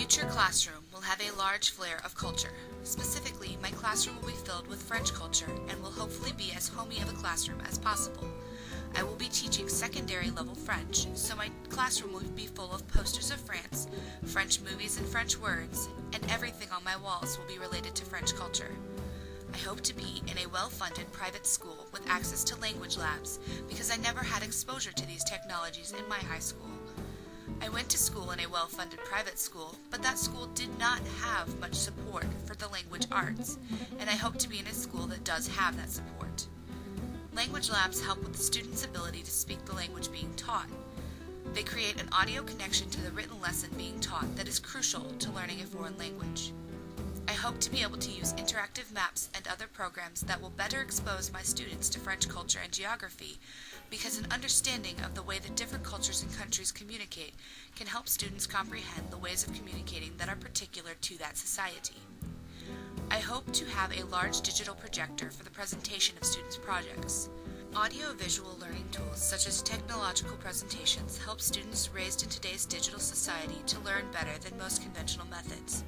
future classroom will have a large flair of culture. Specifically, my classroom will be filled with French culture and will hopefully be as homey of a classroom as possible. I will be teaching secondary level French, so my classroom will be full of posters of France, French movies and French words, and everything on my walls will be related to French culture. I hope to be in a well-funded private school with access to language labs because I never had exposure to these technologies in my high school. I went to school in a well-funded private school, but that school did not have much support for the language arts, and I hope to be in a school that does have that support. Language labs help with the student's ability to speak the language being taught. They create an audio connection to the written lesson being taught that is crucial to learning a foreign language. I hope to be able to use interactive maps and other programs that will better expose my students to French culture and geography, because an understanding of the way that different cultures and countries communicate can help students comprehend the ways of communicating that are particular to that society. I hope to have a large digital projector for the presentation of students' projects. Audio-visual learning tools such as technological presentations help students raised in today's digital society to learn better than most conventional methods.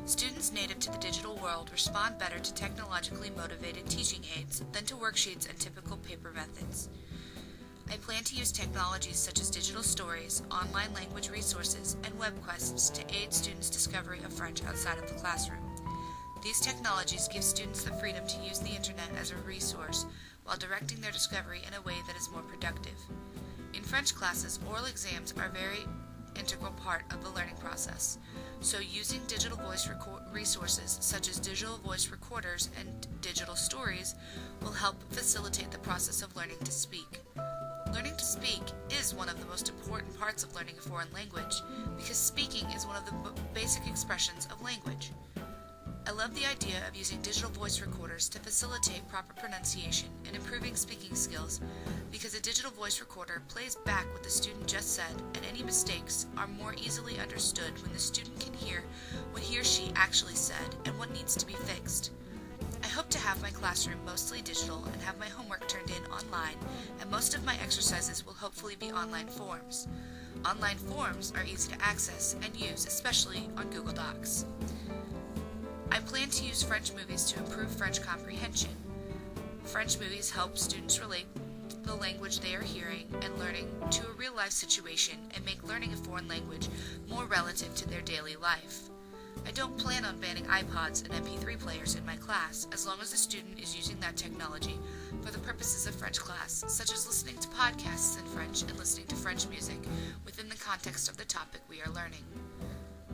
Students native to the digital world respond better to technologically motivated teaching aids than to worksheets and typical paper methods. I plan to use technologies such as digital stories, online language resources, and web quests to aid students' discovery of French outside of the classroom. These technologies give students the freedom to use the internet as a resource while directing their discovery in a way that is more productive. In French classes, oral exams are a very integral part of the learning process, so using digital voice resources such as digital voice recorders and digital stories will help facilitate the process of learning to speak. Learning to speak is one of the most important parts of learning a foreign language because speaking is one of the basic expressions of language. I love the idea of using digital voice recorders to facilitate proper pronunciation and improving speaking skills because a digital voice recorder plays back what the student just said, and any mistakes are more easily understood when the student can hear what he or she actually said and what needs to be fixed. I hope to have my classroom mostly digital and have my homework turned in online, and most of my exercises will hopefully be online forms. Online forms are easy to access and use, especially on Google Docs. I plan to use French movies to improve French comprehension. French movies help students relate the language they are hearing and learning to a real-life situation and make learning a foreign language more relative to their daily life. I don't plan on banning iPods and MP3 players in my class as long as the student is using that technology for the purposes of French class, such as listening to podcasts in French and listening to French music within the context of the topic we are learning.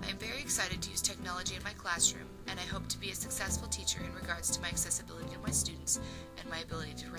I am very excited to use technology in my classroom, and I hope to be a successful teacher in regards to my accessibility to my students and my ability to